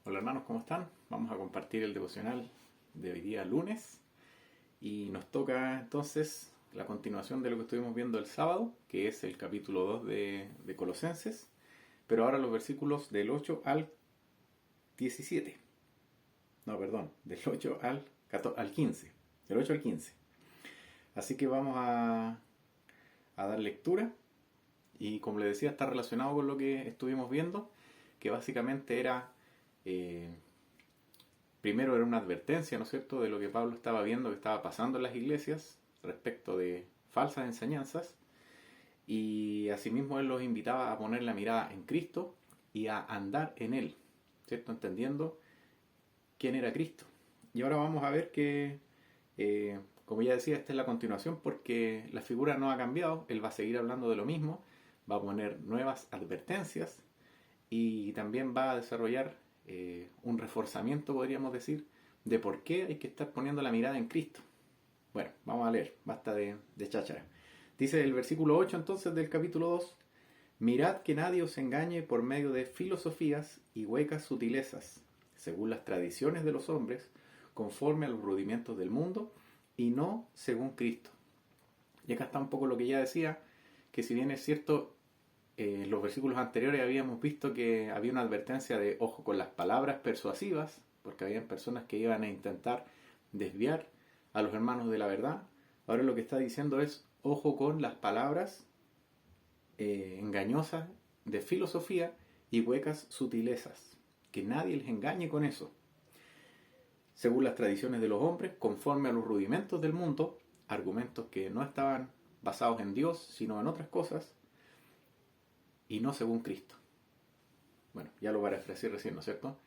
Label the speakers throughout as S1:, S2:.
S1: Hola hermanos, ¿cómo están? Vamos a compartir el devocional de hoy día lunes y nos toca entonces la continuación de lo que estuvimos viendo el sábado, que es el capítulo 2 de Colosenses, pero ahora los versículos del 8 al 17. No, perdón, del 8 al 15. Del 8 al 15. Así que vamos a dar lectura y como les decía está relacionado con lo que estuvimos viendo, que básicamente era... eh, Primero era una advertencia, ¿no es cierto?, de lo que Pablo estaba viendo que estaba pasando en las iglesias respecto de falsas enseñanzas, y asimismo él los invitaba a poner la mirada en Cristo y a andar en él, ¿cierto?, entendiendo quién era Cristo. Y ahora vamos a ver que, como ya decía, esta es la continuación porque la figura no ha cambiado, él va a seguir hablando de lo mismo, va a poner nuevas advertencias y también va a desarrollar un reforzamiento, podríamos decir, de por qué hay que estar poniendo la mirada en Cristo. Bueno, vamos a leer, basta de cháchara. Dice el versículo 8 entonces del capítulo 2: Mirad que nadie os engañe por medio de filosofías y huecas sutilezas, según las tradiciones de los hombres, conforme a los rudimientos del mundo, y no según Cristo. Y acá está un poco lo que ya decía, que si bien es cierto, en los versículos anteriores habíamos visto que había una advertencia de ojo con las palabras persuasivas, porque habían personas que iban a intentar desviar a los hermanos de la verdad. Ahora lo que está diciendo es ojo con las palabras engañosas de filosofía y huecas sutilezas, que nadie les engañe con eso, según las tradiciones de los hombres, conforme a los rudimentos del mundo, argumentos que no estaban basados en Dios, sino en otras cosas, y no según Cristo. Bueno, ya lo parafraseé recién, ¿no es cierto?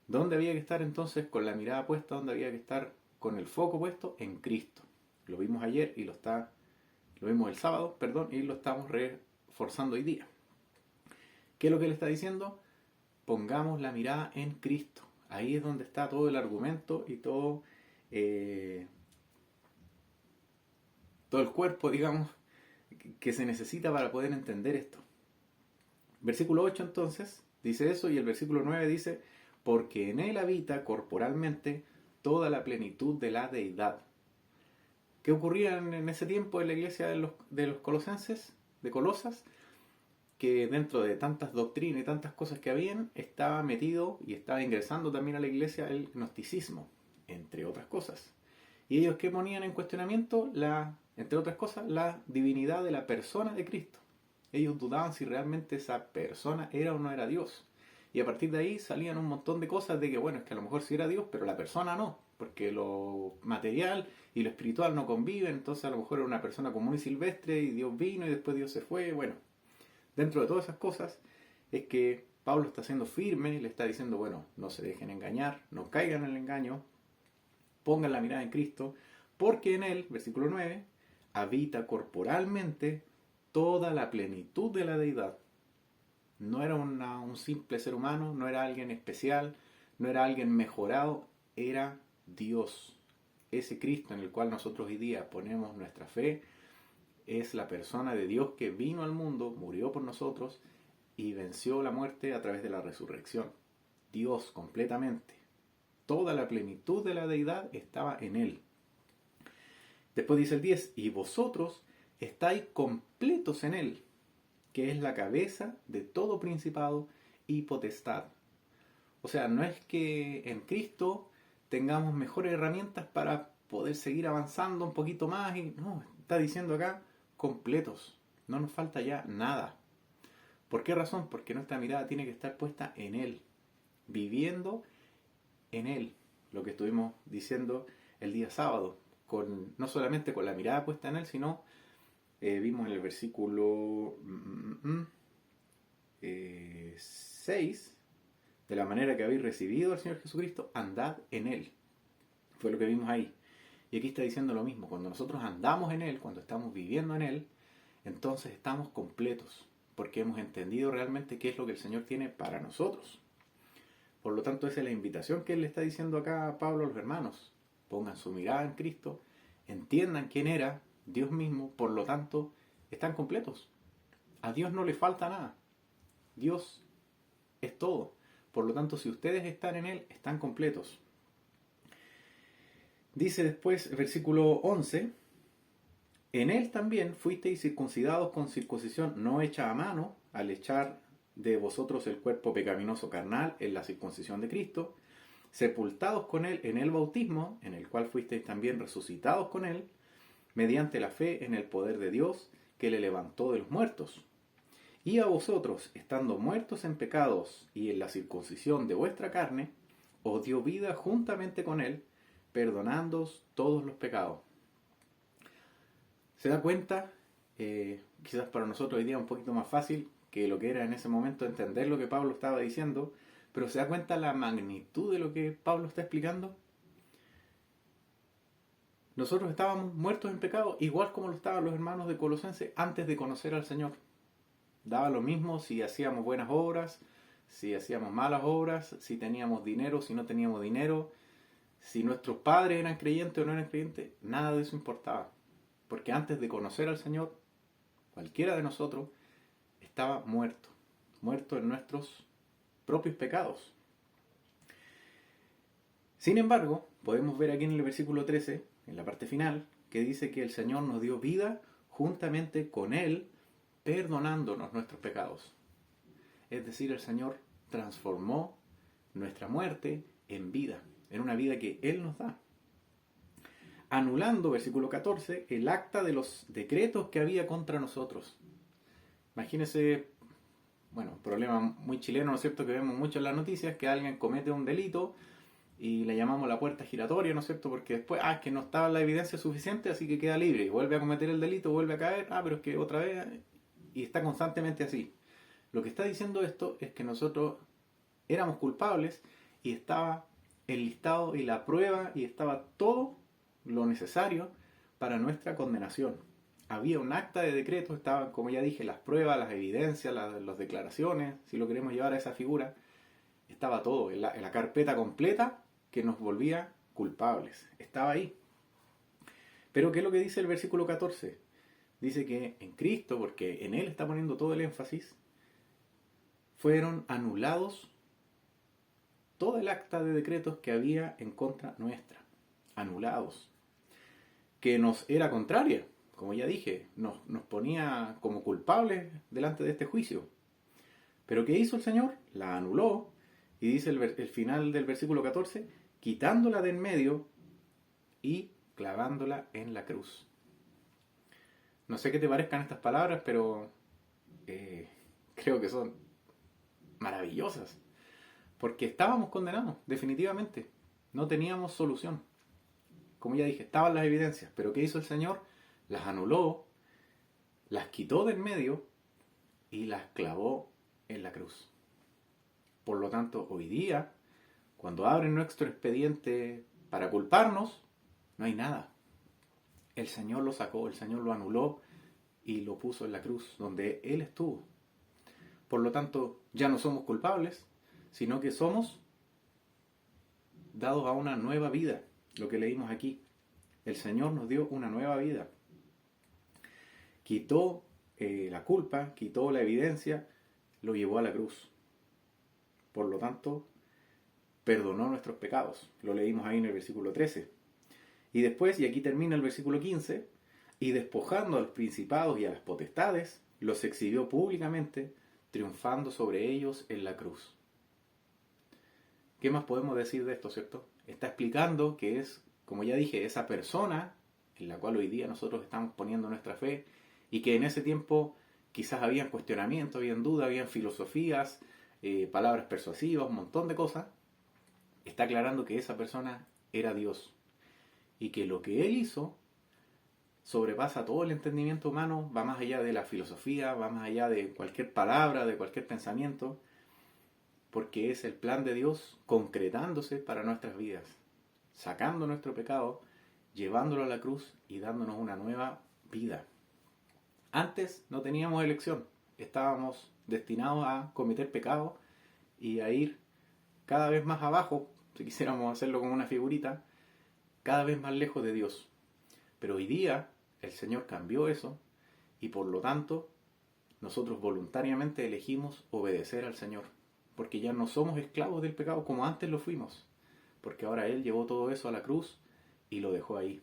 S1: ¿Dónde había que estar entonces con la mirada puesta? ¿Dónde había que estar con el foco puesto? En Cristo. Lo vimos ayer y lo vimos el sábado, perdón, y lo estamos reforzando hoy día. ¿Qué es lo que él está diciendo? Pongamos la mirada en Cristo. Ahí es donde está todo el argumento y eh, todo el cuerpo, digamos, que se necesita para poder entender esto. Versículo 8 entonces dice eso, y el versículo 9 dice: porque en él habita corporalmente toda la plenitud de la deidad. ¿Qué ocurría en ese tiempo en la iglesia de los colosenses, de Colosas? Que dentro de tantas doctrinas y tantas cosas que habían, estaba metido y estaba ingresando también a la iglesia el gnosticismo, entre otras cosas. Y ellos, ¿qué ponían en cuestionamiento? Entre otras cosas, la divinidad de la persona de Cristo. Ellos dudaban si realmente esa persona era o no era Dios. Y a partir de ahí salían un montón de cosas de que, bueno, es que a lo mejor sí era Dios, pero la persona no, porque lo material y lo espiritual no conviven, entonces a lo mejor era una persona común y silvestre y Dios vino y después Dios se fue. Bueno, dentro de todas esas cosas es que Pablo está siendo firme y le está diciendo, bueno, no se dejen engañar, no caigan en el engaño, pongan la mirada en Cristo, porque en él, versículo 9, habita corporalmente toda la plenitud de la deidad. No era un simple ser humano, no era alguien especial, no era alguien mejorado, era Dios. Ese Cristo en el cual nosotros hoy día ponemos nuestra fe es la persona de Dios que vino al mundo, murió por nosotros y venció la muerte a través de la resurrección. Dios completamente. Toda la plenitud de la deidad estaba en él. Después dice el 10, y vosotros estáis completos en él, que es la cabeza de todo principado y potestad. O sea, no es que en Cristo tengamos mejores herramientas para poder seguir avanzando un poquito más, y no, está diciendo acá completos, no nos falta ya nada. ¿Por qué razón? Porque nuestra mirada tiene que estar puesta en Él, viviendo en Él, lo que estuvimos diciendo el día sábado, no solamente con la mirada puesta en Él, sino vimos en el versículo 6, de la manera que habéis recibido al Señor Jesucristo, andad en Él. Fue lo que vimos ahí. Y aquí está diciendo lo mismo. Cuando nosotros andamos en Él, cuando estamos viviendo en Él, entonces estamos completos, porque hemos entendido realmente qué es lo que el Señor tiene para nosotros. Por lo tanto, esa es la invitación que Él le está diciendo acá a Pablo a los hermanos. Pongan su mirada en Cristo, entiendan quién era Dios mismo, por lo tanto, están completos. A Dios no le falta nada. Dios es todo. Por lo tanto, si ustedes están en Él, están completos. Dice después, versículo 11, en Él también fuisteis circuncidados con circuncisión no hecha a mano, al echar de vosotros el cuerpo pecaminoso carnal en la circuncisión de Cristo, sepultados con Él en el bautismo, en el cual fuisteis también resucitados con Él, mediante la fe en el poder de Dios, que le levantó de los muertos. Y a vosotros, estando muertos en pecados y en la circuncisión de vuestra carne, os dio vida juntamente con Él, perdonándoos todos los pecados. ¿Se da cuenta? Quizás para nosotros hoy día es un poquito más fácil que lo que era en ese momento entender lo que Pablo estaba diciendo, pero ¿se da cuenta la magnitud de lo que Pablo está explicando? Nosotros estábamos muertos en pecado, igual como lo estaban los hermanos de Colosenses antes de conocer al Señor. Daba lo mismo si hacíamos buenas obras, si hacíamos malas obras, si teníamos dinero, si no teníamos dinero, si nuestros padres eran creyentes o no eran creyentes, nada de eso importaba. Porque antes de conocer al Señor, cualquiera de nosotros estaba muerto en nuestros propios pecados. Sin embargo, podemos ver aquí en el versículo 13, en la parte final, que dice que el Señor nos dio vida juntamente con Él, perdonándonos nuestros pecados. Es decir, el Señor transformó nuestra muerte en vida, en una vida que Él nos da. Anulando, versículo 14, el acta de los decretos que había contra nosotros. Imagínense, bueno, un problema muy chileno, ¿no es cierto?, que vemos mucho en las noticias, que alguien comete un delito y le llamamos la puerta giratoria, ¿no es cierto?, porque después, es que no estaba la evidencia suficiente, así que queda libre, y vuelve a cometer el delito, vuelve a caer, pero es que otra vez, y está constantemente así. Lo que está diciendo esto es que nosotros éramos culpables y estaba el listado y la prueba y estaba todo lo necesario para nuestra condenación. Había un acta de decreto, estaban, como ya dije, las pruebas, las evidencias, las declaraciones, si lo queremos llevar a esa figura, estaba todo, en la carpeta completa que nos volvía culpables. Estaba ahí. Pero ¿qué es lo que dice el versículo 14? Dice que en Cristo, porque en Él está poniendo todo el énfasis, fueron anulados todo el acta de decretos que había en contra nuestra. Anulados. Que nos era contraria, como ya dije, nos ponía como culpables delante de este juicio. Pero ¿qué hizo el Señor? La anuló, y dice el final del versículo 14, quitándola de en medio y clavándola en la cruz. No sé qué te parezcan estas palabras, pero creo que son maravillosas. Porque estábamos condenados, definitivamente. No teníamos solución. Como ya dije, estaban las evidencias, pero ¿qué hizo el Señor? Las anuló, las quitó de en medio y las clavó en la cruz. Por lo tanto, hoy día, cuando abren nuestro expediente para culparnos, no hay nada. El Señor lo sacó, el Señor lo anuló y lo puso en la cruz, donde Él estuvo. Por lo tanto, ya no somos culpables, sino que somos dados a una nueva vida. Lo que leímos aquí, el Señor nos dio una nueva vida. Quitó la culpa, quitó la evidencia, lo llevó a la cruz. Por lo tanto, perdonó nuestros pecados. Lo leímos ahí en el versículo 13. Y después, y aquí termina el versículo 15, y despojando a los principados y a las potestades, los exhibió públicamente, triunfando sobre ellos en la cruz. ¿Qué más podemos decir de esto, cierto? Está explicando que es, como ya dije, esa persona en la cual hoy día nosotros estamos poniendo nuestra fe, y que en ese tiempo quizás habían cuestionamientos, habían dudas, habían filosofías, palabras persuasivas, un montón de cosas. Está aclarando que esa persona era Dios, y que lo que Él hizo sobrepasa todo el entendimiento humano, va más allá de la filosofía, va más allá de cualquier palabra, de cualquier pensamiento, porque es el plan de Dios concretándose para nuestras vidas, sacando nuestro pecado, llevándolo a la cruz y dándonos una nueva vida. Antes no teníamos elección, estábamos destinados a cometer pecado y a ir cada vez más abajo, si quisiéramos hacerlo como una figurita, cada vez más lejos de Dios. Pero hoy día el Señor cambió eso y por lo tanto nosotros voluntariamente elegimos obedecer al Señor. porque ya no somos esclavos del pecado como antes lo fuimos, porque ahora Él llevó todo eso a la cruz y lo dejó ahí.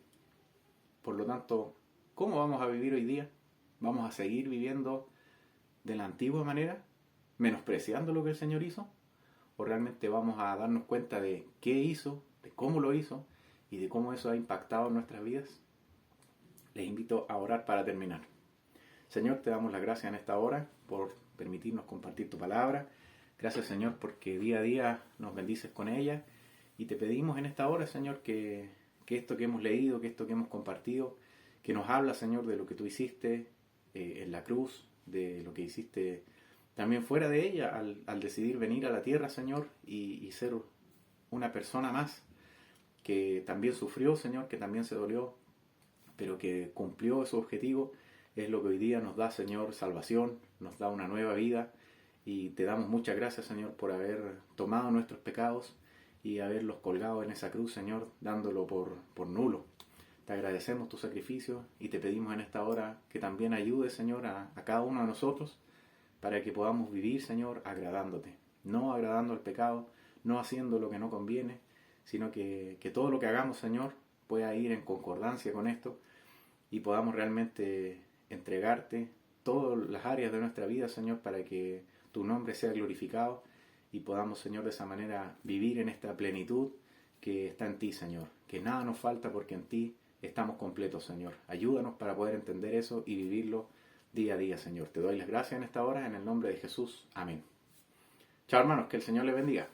S1: Por lo tanto, ¿cómo vamos a vivir hoy día? ¿Vamos a seguir viviendo de la antigua manera, menospreciando lo que el Señor hizo? ¿O realmente vamos a darnos cuenta de qué hizo, de cómo lo hizo y de cómo eso ha impactado en nuestras vidas? Les invito a orar para terminar. Señor, te damos las gracias en esta hora por permitirnos compartir tu palabra. Gracias, Señor, porque día a día nos bendices con ella. Y te pedimos en esta hora, Señor, que esto que hemos leído, que esto que hemos compartido, que nos habla, Señor, de lo que tú hiciste en la cruz, de lo que hiciste también fuera de ella, al decidir venir a la tierra, Señor, y ser una persona más que también sufrió, Señor, que también se dolió, pero que cumplió su objetivo. Es lo que hoy día nos da, Señor, salvación, nos da una nueva vida, y te damos muchas gracias, Señor, por haber tomado nuestros pecados y haberlos colgado en esa cruz, Señor, dándolo por nulo. Te agradecemos tu sacrificio y te pedimos en esta hora que también ayudes, Señor, a cada uno de nosotros para que podamos vivir, Señor, agradándote. No agradando al pecado, no haciendo lo que no conviene, sino que todo lo que hagamos, Señor, pueda ir en concordancia con esto y podamos realmente entregarte todas las áreas de nuestra vida, Señor, para que tu nombre sea glorificado y podamos, Señor, de esa manera vivir en esta plenitud que está en ti, Señor. Que nada nos falta porque en ti estamos completos, Señor. Ayúdanos para poder entender eso y vivirlo día a día, Señor. Te doy las gracias en esta hora, en el nombre de Jesús. Amén. Chao, hermanos, que el Señor les bendiga.